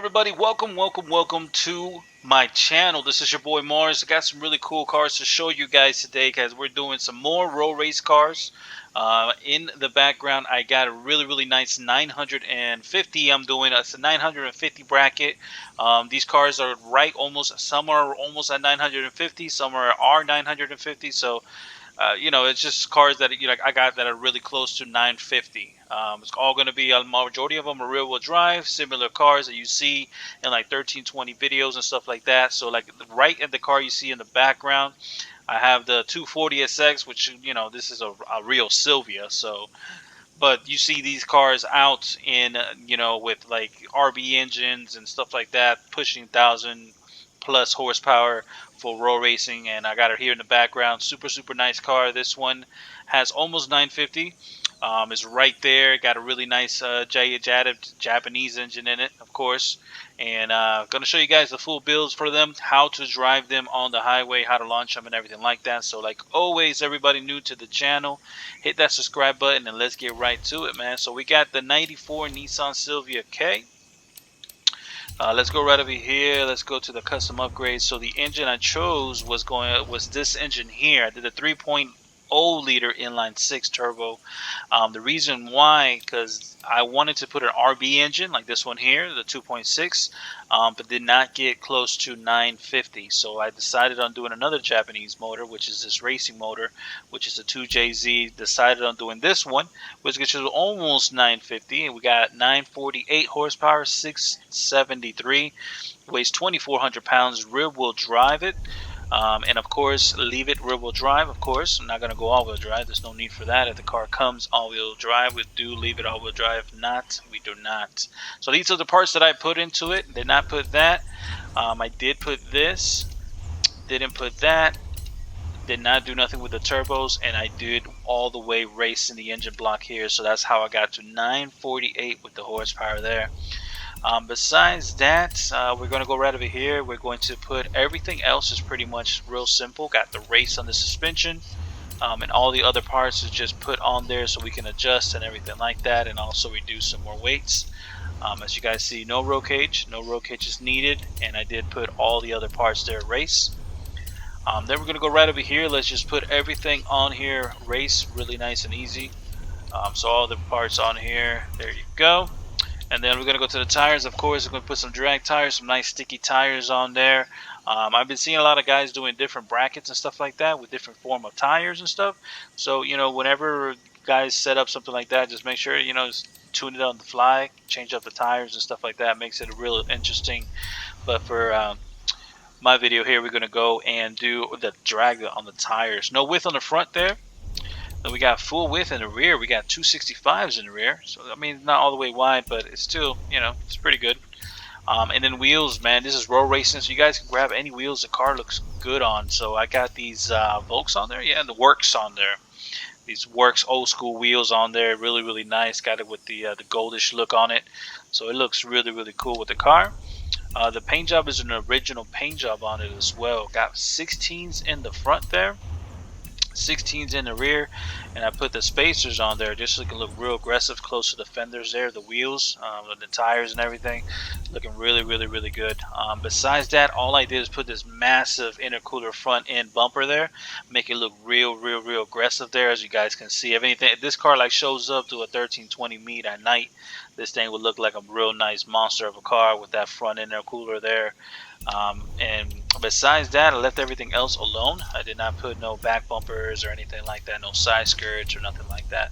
everybody? Welcome to my channel. This is your boy Mars. I got some really cool cars to show you guys today because we're doing some more road race cars. In the background, I got a really nice 950. I'm doing it's a 950 bracket. These cars are some are almost at 950, some are 950. So it's just cars that I got that are really close to 950. It's all going to be a majority of them are rear-wheel drive, similar cars that you see in like 1320 videos and stuff like that. So like right in the car you see in the background, I have the 240SX, which this is a real Silvia. So, but you see these cars out in with like RB engines and stuff like that, pushing 1,000+ horsepower for road racing. And I got it here in the background. Super nice car. This one has almost 950. It's right there. Got a really nice Japanese engine in it, of course. And going to show you guys the full builds for them, how to drive them on the highway, how to launch them, and everything like that. So like always, everybody new to the channel, hit that subscribe button and let's get right to it, man. So we got the 94 Nissan Silvia K. Let's go right over here. Let's go to the custom upgrades. So the engine I chose was this engine here. I did a 3.0 liter inline 6 turbo. The reason why, because I wanted to put an RB engine like this one here, the 2.6, but did not get close to 950. So I decided on doing another Japanese motor, which is this racing motor, which is a 2JZ. Decided on doing this one, which gets you almost 950, and we got 948 horsepower, 673, weighs 2,400 pounds, rear wheel drive it. And of course, leave it rear-wheel drive. Of course, I'm not going to go all-wheel drive. There's no need for that. If the car comes all-wheel drive, we do leave it all-wheel drive. If not, we do not. So these are the parts that I put into it. Did not put that. I did put this. Didn't put that. Did not do nothing with the turbos. And I did all the way race in the engine block here. So that's how I got to 948 with the horsepower there. Besides that, we're going to go right over here. We're going to put everything else is pretty much real simple. Got the race on the suspension, and all the other parts is just put on there so we can adjust and everything like that, and also reduce some more weights. As you guys see, no roll cage is needed, and I did put all the other parts there race. Then we're going to go right over here. Let's just put everything on here race, really nice and easy. So all the parts on here, there you go. And then we're going to go to the tires. Of course, we're going to put some drag tires, some nice sticky tires on there. I've been seeing a lot of guys doing different brackets and stuff like that with different form of tires and stuff. So, whenever guys set up something like that, just make sure, just tune it on the fly, change up the tires and stuff like that. Makes it real interesting. But for my video here, we're going to go and do the drag on the tires. No width on the front there. Then we got full width in the rear. We got 265s in the rear. So, I mean, not all the way wide, but it's still, it's pretty good. And then wheels, man. This is road racing, so you guys can grab any wheels the car looks good on. So I got these Volks on there. Yeah, and the Works on there. These Works old school wheels on there. Really nice. Got it with the goldish look on it. So it looks really cool with the car. The paint job is an original paint job on it as well. Got 16s in the front there. 16s in the rear, and I put the spacers on there just so it can look real aggressive close to the fenders there, the wheels, the tires and everything, looking really good. Besides that, all I did is put this massive intercooler front end bumper there, make it look real aggressive there. As you guys can see, if anything, if this car like shows up to a 1320 meet at night, this thing would look like a real nice monster of a car with that front intercooler there. And besides that, I left everything else alone. I did not put no back bumpers or anything like that, no side skirts or nothing like that.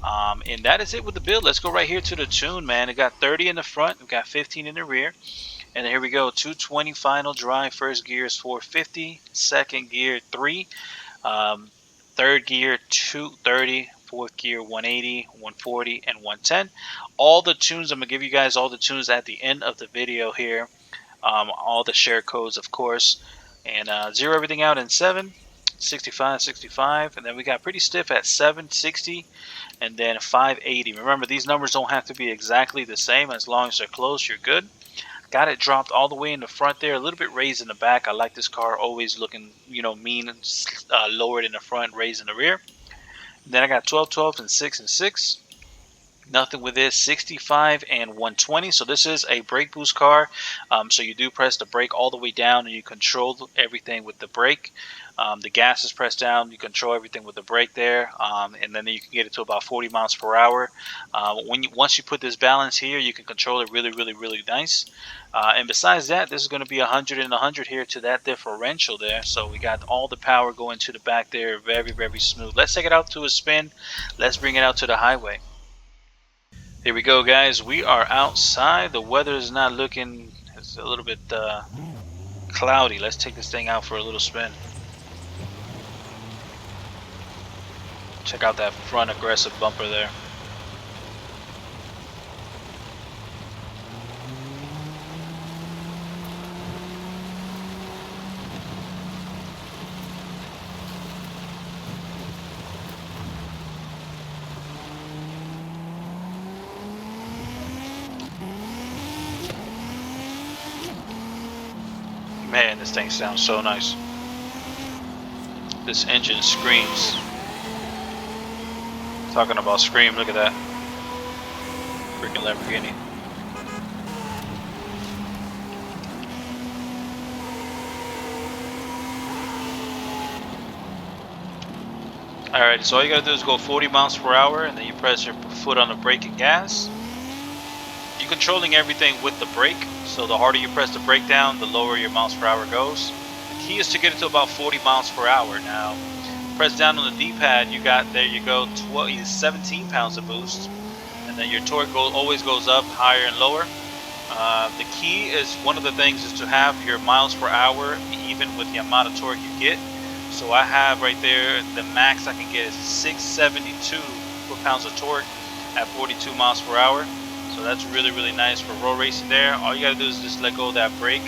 And that is it with the build. Let's go right here to the tune, man. It got 30 in the front, we got 15 in the rear. And then here we go, 220 final drive. First gear is 450, second gear 3, third gear 230, fourth gear 180, 140, and 110. All the tunes, I'm gonna give you guys all the tunes at the end of the video here. All the share codes, of course, and zero everything out in 7, 65, 65, and then we got pretty stiff at 760, and then 580. Remember, these numbers don't have to be exactly the same. As long as they're close, you're good. Got it dropped all the way in the front there, a little bit raised in the back. I like this car always looking, mean, lowered in the front, raised in the rear. And then I got 12, 12, and 6 and 6. Nothing with this. 65 and 120. So this is a brake boost car. So you do press the brake all the way down and you control everything with the brake. The gas is pressed down. You control everything with the brake there. And then you can get it to about 40 miles per hour. Once you put this balance here, you can control it really, really, really nice. And besides that, this is going to be 100 and 100 here to that differential there. So we got all the power going to the back there. Very, very smooth. Let's take it out to a spin. Let's bring it out to the highway. Here we go, guys. We are outside. The weather is not looking, it's a little bit cloudy. Let's take this thing out for a little spin. Check out that front aggressive bumper there. Man, this thing sounds so nice. This engine screams. Talking about scream, look at that. Freaking Lamborghini. Alright, so all you gotta do is go 40 miles per hour and then you press your foot on the brake and gas. You're controlling everything with the brake, so the harder you press the brake down, the lower your miles per hour goes. The key is to get it to about 40 miles per hour. Now, press down on the D-pad, you got, there you go, 17 pounds of boost. And then your torque always goes up, higher and lower. The key is, one of the things is to have your miles per hour even with the amount of torque you get. So I have right there, the max I can get is 672 foot-pounds of torque at 42 miles per hour. So that's really, really nice for road racing there. All you gotta do is just let go of that brake.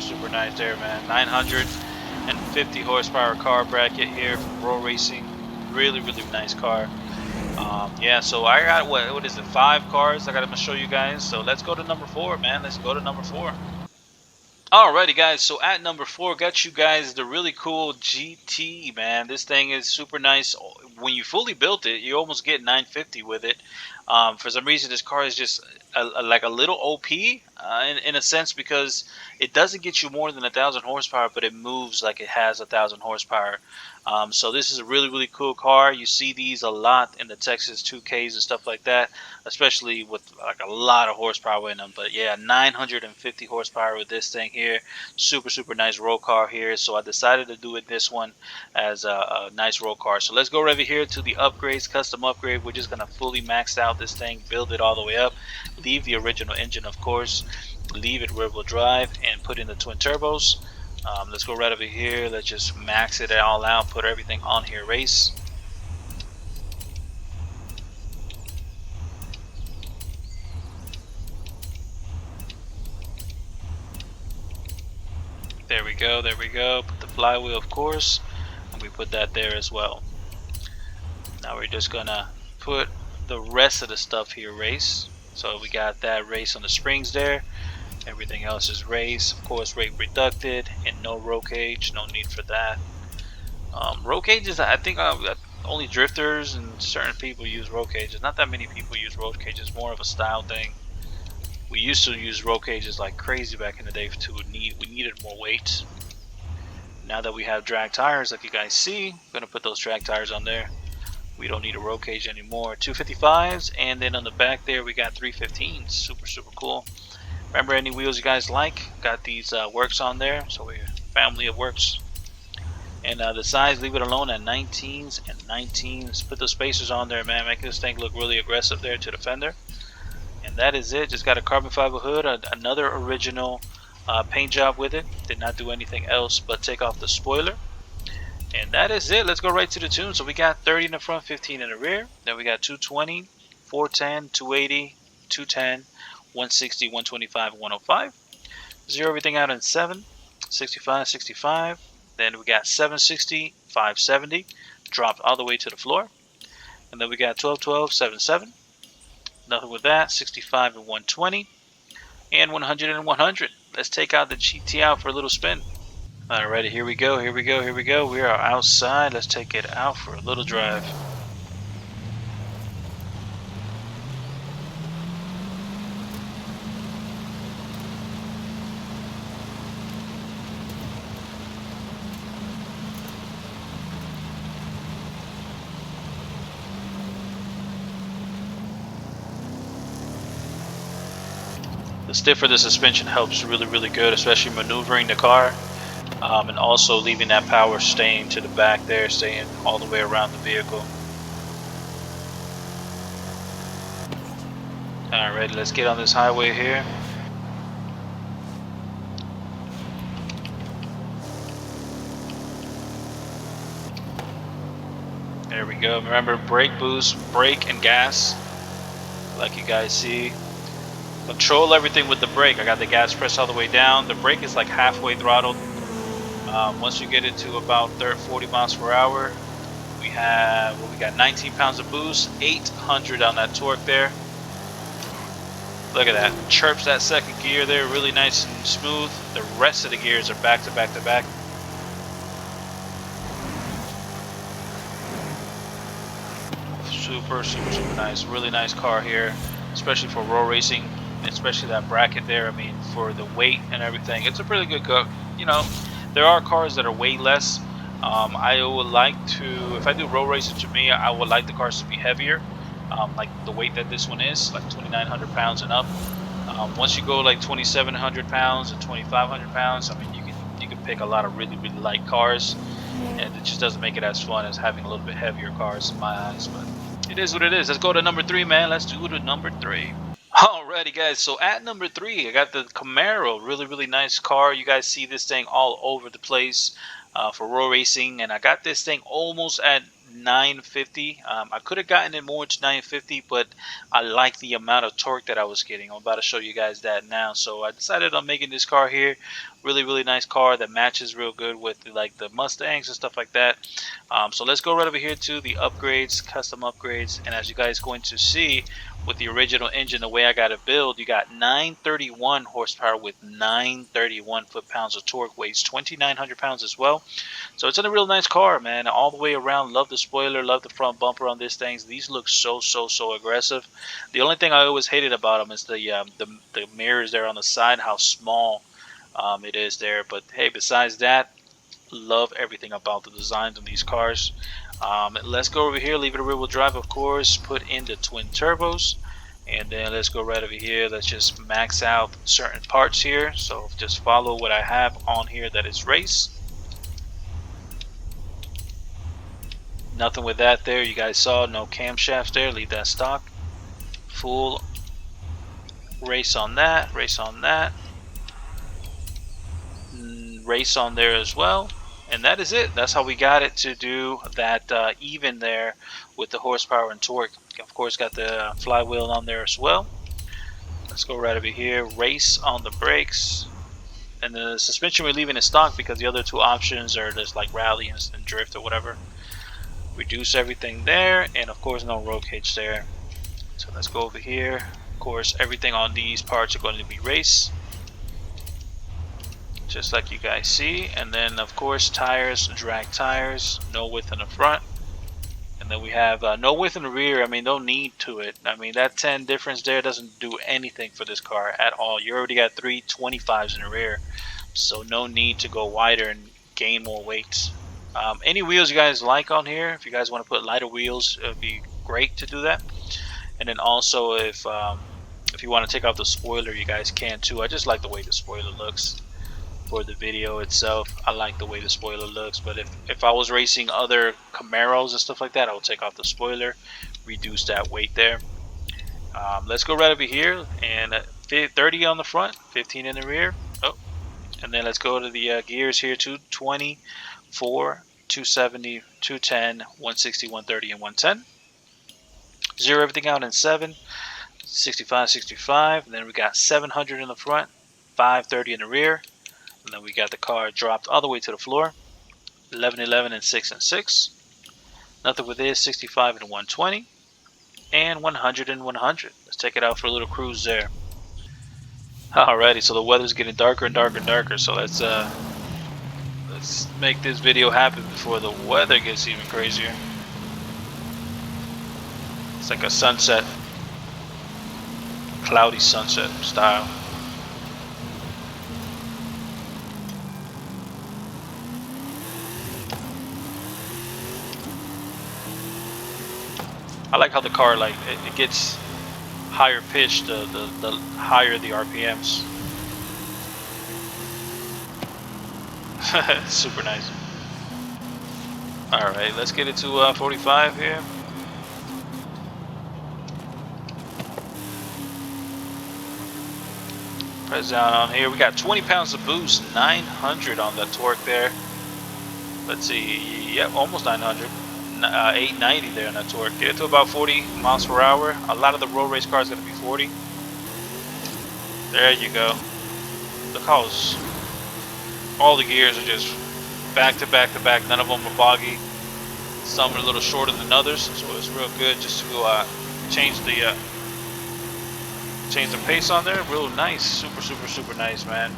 Super nice there, man. 950 horsepower car bracket here for road racing. Really, really nice car. Yeah, so I got, what is it, 5 cars I gotta show you guys. So let's go to number 4, man. Let's go to number 4. Alrighty, guys, so at number 4, got you guys the really cool GT, man. This thing is super nice. When you fully built it, you almost get 950 with it. For some reason, this car is just like a little OP in a sense, because it doesn't get you more than 1,000 horsepower, but it moves like it has 1,000 horsepower. So this is a really, really cool car. You see these a lot in the Texas 2Ks and stuff like that, especially with like a lot of horsepower in them. But yeah, 950 horsepower with this thing here. Super nice road car here. So I decided to do it this one as a nice road car. So let's go over here to the upgrades, custom upgrade. We're just gonna fully max out this thing, build it all the way up, leave the original engine, of course, leave it rear wheel drive, and put in the twin turbos. Let's go right over here. Let's just max it all out, put everything on here, race. There we go, there we go. Put the flywheel, of course, and we put that there as well. Now we're just gonna put the rest of the stuff here, race. So we got that race on the springs there. Everything else is race, of course, rate reducted, and no roll cage. No need for that. Roll cages, I think only drifters and certain people use roll cages. Not that many people use roll cages. More of a style thing. We used to use roll cages like crazy back in the day we needed more weight. Now that we have drag tires, like you guys see, I'm gonna put those drag tires on there. We don't need a roll cage anymore. 255s, and then on the back there we got 315s. Super cool. Remember, any wheels you guys like, got these works on there, so we're a family of works. And the size, leave it alone at 19s and 19s. Put those spacers on there, man. Make this thing look really aggressive there to the fender. And that is it. Just got a carbon fiber hood, another original paint job with it. Did not do anything else but take off the spoiler. And that is it. Let's go right to the tune. So we got 30 in the front, 15 in the rear. Then we got 220, 410, 280, 210. 160, 125, 105. Zero everything out in 7, 65, 65. Then we got 760, 570. Dropped all the way to the floor. And then we got 12, 12, 7, 7. Nothing with that. 65 and 120. And 100 and 100. Let's take out the GT out for a little spin. Alrighty, here we go, here we go, here we go. We are outside. Let's take it out for a little drive. The stiffer the suspension helps really good, especially maneuvering the car, and also leaving that power staying to the back there, staying all the way around the vehicle. Alright, let's get on this highway here. There we go. Remember, brake boost, brake and gas, like you guys see. Control everything with the brake. I got the gas pressed all the way down. The brake is like halfway throttled. Once you get it to about 40 miles per hour, we have, well, we got 19 pounds of boost, 800 on that torque there. Look at that. Chirps that second gear there, really nice and smooth. The rest of the gears are back to back to back. Super nice. Really nice car here, especially for road racing, especially that bracket there. I mean, for the weight and everything, it's a pretty good car. You know, there are cars that are way less. I would like to, if I do road racing, to me, I would like the cars to be heavier, like the weight that this one is, like 2,900 pounds and up. Once you go like 2,700 pounds and 2,500 pounds, I mean, you can pick a lot of really light cars, and it just doesn't make it as fun as having a little bit heavier cars in my eyes. But it is what it is. Let's go to number 3, man. Let's do the number 3. Alrighty, guys, so at number 3, I got the Camaro. Really nice car. You guys see this thing all over the place for road racing, and I got this thing almost at 950. I could have gotten it more to 950, but I like the amount of torque that I was getting. I'm about to show you guys that now. So I decided on making this car here. Really nice car that matches real good with like the Mustangs and stuff like that. So let's go right over here to the upgrades, custom upgrades, and as you guys going to see, with the original engine, the way I got it built, you got 931 horsepower with 931 foot-pounds of torque, weighs 2,900 pounds as well. So it's in a real nice car, man. All the way around, love the spoiler, love the front bumper on this thing. These look so aggressive. The only thing I always hated about them is the mirrors there on the side, how small it is there. But hey, besides that, love everything about the designs of these cars. Let's go over here, leave it a rear wheel drive, of course, put in the twin turbos, and then let's go right over here. Let's just max out certain parts here. So just follow what I have on here that is race. Nothing with that there. You guys saw no camshafts there, leave that stock. Full race on that, race on that, race on there as well. And that is it. That's how we got it to do that even there with the horsepower and torque. Of course, got the flywheel on there as well. Let's go right over here. Race on the brakes. And the suspension we're leaving in stock because the other two options are just like rally and drift or whatever. Reduce everything there. And of course, no roll cage there. So let's go over here. Of course, everything on these parts are going to be race, just like you guys see. And then of course tires, drag tires, no width in the front, and then we have no width in the rear. I mean, no need to it. I mean, that 10 difference there doesn't do anything for this car at all. You already got 325s in the rear, so no need to go wider and gain more weight. Any wheels you guys like on here, if you guys want to put lighter wheels, it would be great to do that. And then also if you want to take out the spoiler, you guys can too. I just like the way the spoiler looks for the video itself. I like the way the spoiler looks, but if I was racing other Camaros and stuff like that, I would take off the spoiler, reduce that weight there. Let's go right over here, and 30 on the front, 15 in the rear. Oh, and then let's go to the gears here, 220, 4, 270, 210, 160, 130, and 110. Zero everything out in 7, 65, 65. And then we got 700 in the front, 530 in the rear. And then we got the car dropped all the way to the floor. 11, 11, and 6 and 6. Nothing with this. 65 and 120. and 100 and 100. Let's take it out for a little cruise there. Alrighty, so the weather's getting darker and darker and darker, so let's make this video happen before the weather gets even crazier. It's like a sunset, cloudy sunset style. I like how the car, like, it gets higher pitched the higher the RPMs. Super nice. Alright, let's get it to 45 here. Press down on here. We got 20 pounds of boost, 900 on the torque there. Let's see, yep, almost 900. 890 there on that torque. Get it to about 40 miles per hour. A lot of the road race cars are going to be 40. There you go. Look how all the gears are just back to back to back. None of them are boggy. Some are a little shorter than others, so it's real good just to change the pace on there. Real nice, super nice, man.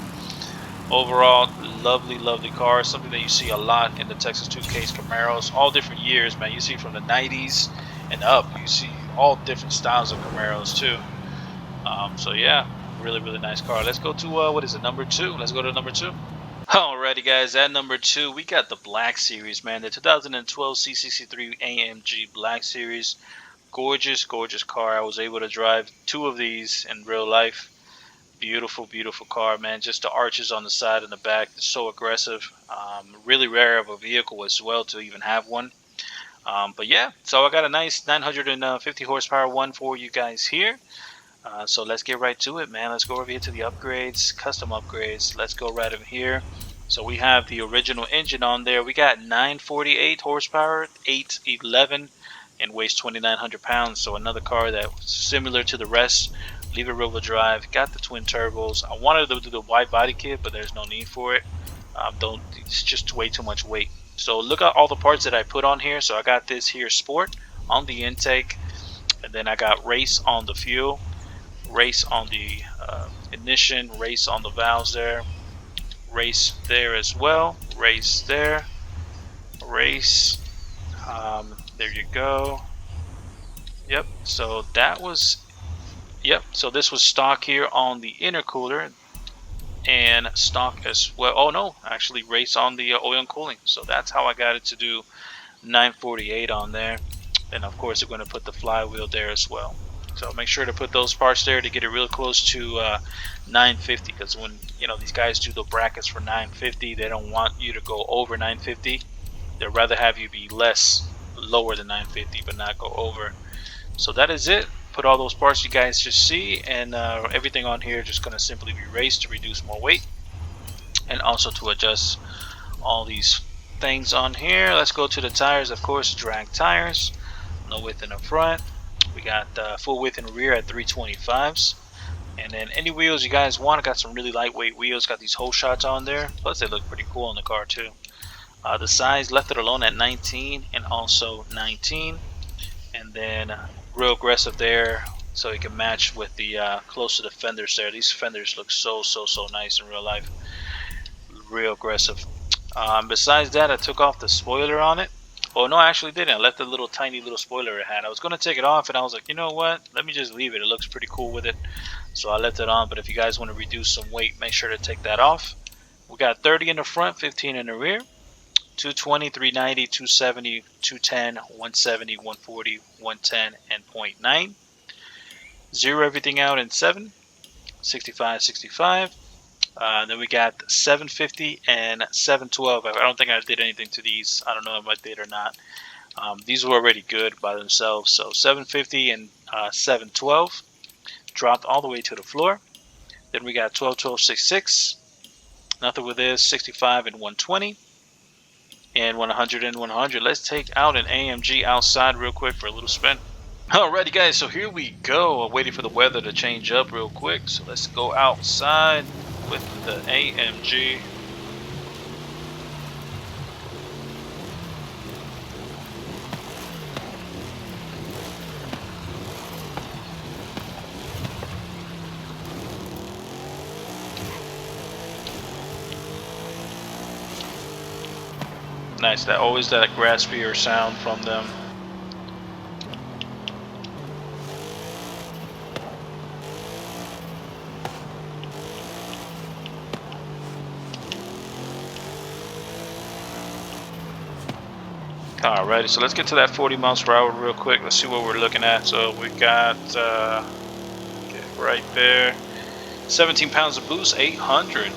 Overall, lovely car. Something that you see a lot in the Texas 2Ks Camaros, all different years, man. You see from the 90s and up. You see all different styles of Camaros too. So yeah, really nice car. Let's go to what is it, number 2? Let's go to number 2. Alrighty, guys, at number 2 we got the Black Series, man. The 2012 C63 AMG Black Series. Gorgeous car. I was able to drive 2 of these in real life. Beautiful car, man. Just the arches on the side and the back, so aggressive. Really rare of a vehicle as well to even have one. But yeah, so I got a nice 950 horsepower one for you guys here. So let's get right to it, man. Let's go over here to the upgrades, custom upgrades. Let's go right over here. So we have the original engine on there. We got 948 horsepower, 811, and weighs 2,900 pounds. So another car that's similar to the rest. Leave it rear-wheel drive. Got the twin turbos. I wanted to do the wide body kit, but there's no need for it. It's just way too much weight. So look at all the parts that I put on here. So I got this here sport on the intake, and then I got race on the fuel, race on the ignition, race on the valves there, race there as well, race there, race. There you go. Yep. So that was. Yep, so this was stock here on the intercooler and stock as well. Oh no, actually race on the oil and cooling. So that's how I got it to do 948 on there. And of course we're going to put the flywheel there as well. So make sure to put those parts there to get it real close to 950, because when these guys do the brackets for 950, they don't want you to go over 950. They'd rather have you be lower than 950 but not go over. So that is it. Put all those parts you guys just see, and everything on here just going to simply be raced to reduce more weight, and also to adjust all these things on here. Let's go to the tires. Of course, drag tires, no width in the front. We got full width in the rear at 325s, and then any wheels you guys want. I got some really lightweight wheels. Got these whole shots on there, plus they look pretty cool on the car too. The size left it alone at 19 and also 19, and then real aggressive there, so you can match with the close to the fenders there. These fenders look so nice in real life. Real aggressive. Besides that, I took off the spoiler on it. Oh no, I actually didn't. I left the tiny little spoiler it had. I was going to take it off, and I was like, you know what, let me just leave it. It looks pretty cool with it, so I left it on. But if you guys want to reduce some weight, make sure to take that off. We got 30 in the front, 15 in the rear. 220, 390, 270, 210, 170, 140, 110, and 0.9. Zero everything out in 7, 65, 65. Then we got 750 and 712. I don't think I did anything to these. I don't know if I did or not. These were already good by themselves. So 750 and 712 dropped all the way to the floor. Then we got 12, 12, 66. Nothing with this. 65 and 120. And 100 and 100. Let's take out an AMG outside real quick for a little spin. Alrighty guys, so here we go. I'm waiting for the weather to change up real quick. So let's go outside with the AMG. nice. That always that raspier sound from them. Alrighty, so let's get to that 40 miles per hour real quick. Let's see what we're looking at. So we got right there, 17 pounds of boost, 800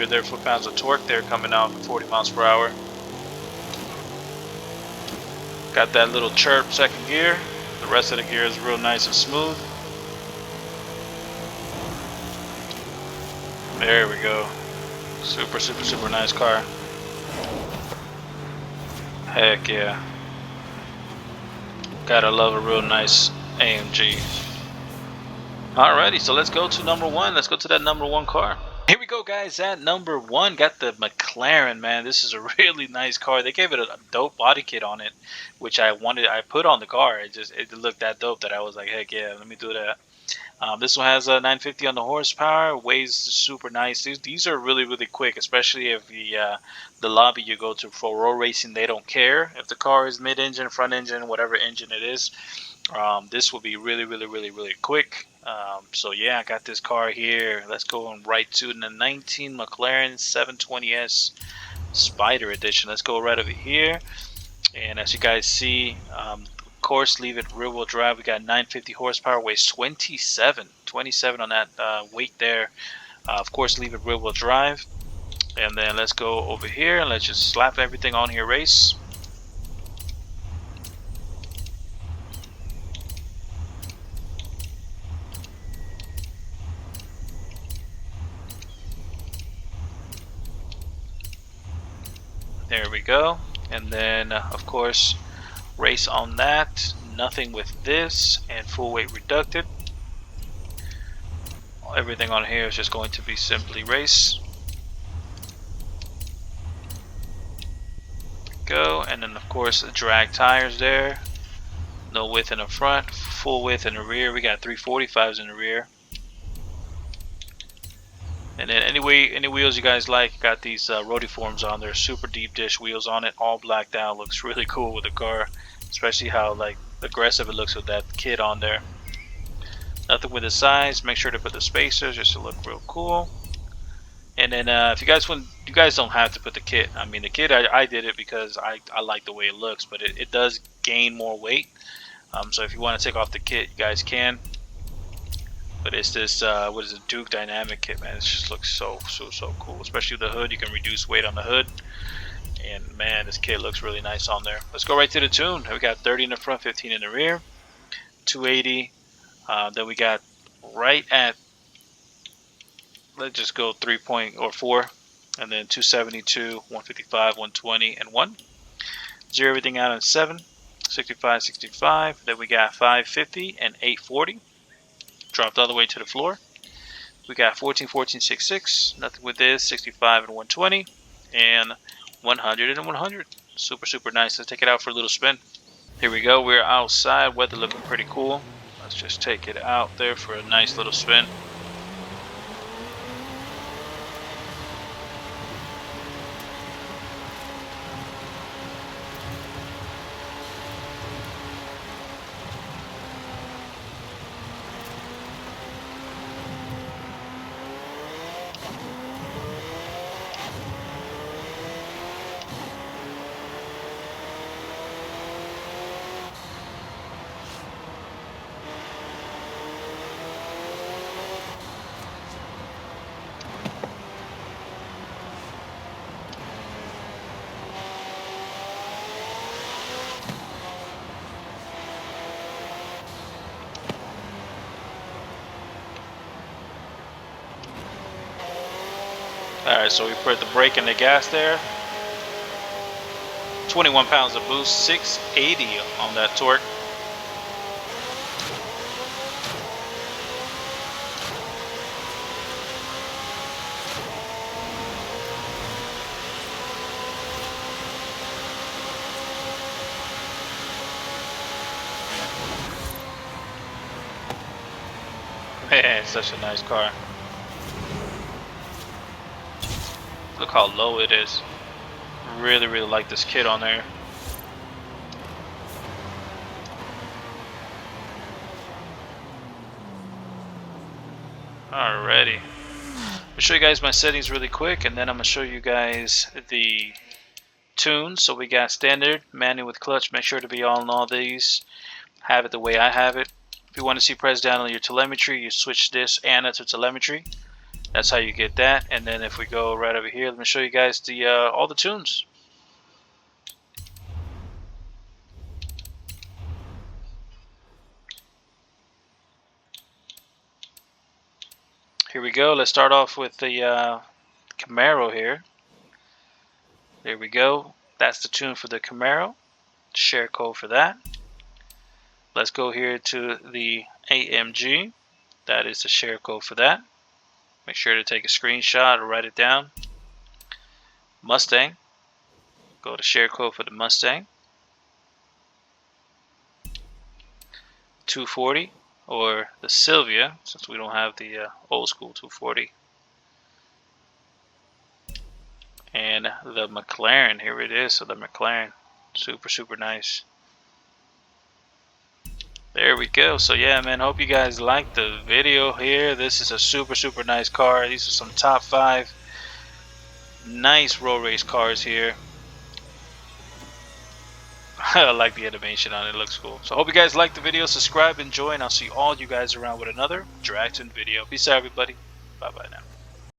there, foot-pounds of torque there coming out at 40 miles per hour. Got that little chirp second gear. The rest of the gear is real nice and smooth. There we go. Super, super, super nice car. Heck yeah. Gotta love a real nice AMG. Alrighty, so let's go to number one. Let's go to that number one car. Here we go, guys. At number one, got the McLaren, man. This is a really nice car. They gave it a dope body kit on it, which I put on the car. It looked that dope that I was like, heck yeah, let me do that. This one has a 950 on the horsepower, weighs super nice. These are really, really quick, especially if the lobby you go to for road racing, they don't care if the car is mid-engine, front engine, whatever engine it is. This will be really, really, really, really quick. So yeah, I got this car here. Let's go on right to the 19 McLaren 720S Spider Edition. Let's go right over here. And as you guys see, of course, leave it rear wheel drive. We got 950 horsepower, weighs 27 on that weight there. Of course, leave it rear wheel drive. And then let's go over here and let's just slap everything on here, race. There we go. And then of course, race on that. Nothing with this, and full weight reducted. Everything on here is just going to be simply race. Go. And then of course the drag tires there. No width in the front, full width in the rear. We got 345s in the rear. And then any wheels you guys like, got these rotiforms on there, super deep dish wheels on it, all blacked out. Looks really cool with the car, especially how like aggressive it looks with that kit on there. Nothing with the size. Make sure to put the spacers just to look real cool. And then if you guys don't have to put the kit. I mean, the kit I did it because I like the way it looks, but it does gain more weight. So if you want to take off the kit, you guys can. But it's this, what is it, Duke Dynamic kit, man. It just looks so cool. Especially with the hood, you can reduce weight on the hood. And man, this kit looks really nice on there. Let's go right to the tune. We got 30 in the front, 15 in the rear. 280. Then we got right at, let's just go 4. And then 272, 155, 120, and 1. Zero everything out on 7. 65, 65. Then we got 550 and 840. Dropped all the way to the floor. We got 14, 14, 66. Nothing with this. 65 and 120. And 100 and 100. Super nice. Let's take it out for a little spin. Here we go. We're outside. Weather looking pretty cool. Let's just take it out there for a nice little spin. Alright, so we put the brake and the gas there. 21 pounds of boost, 680 on that torque. Man, such a nice car. Look how low it is. Really like this kit on there. Alrighty. I'll show you guys my settings really quick, and then I'm gonna show you guys the tunes. So we got standard, manual with clutch. Make sure to be on all these. Have it the way I have it. If you want to see press down on your telemetry, you switch this and to telemetry. That's how you get that. And then if we go right over here, let me show you guys the all the tunes. Here we go. Let's start off with the Camaro here. There we go. That's the tune for the Camaro. Share code for that. Let's go here to the AMG. That is the share code for that. Make sure to take a screenshot or write it down. Mustang. Go to share code for the Mustang. 240 or the Silvia, since we don't have the old school 240. And the McLaren, here it is. So the McLaren, super nice. There we go. So yeah, man, hope you guys liked the video here. This is a super nice car. These are some top 5 nice road race cars here. I like the animation on it. It looks cool. So hope you guys liked the video. Subscribe, enjoy, and I'll see all you guys around with another Dragton video. Peace out, everybody. Bye now.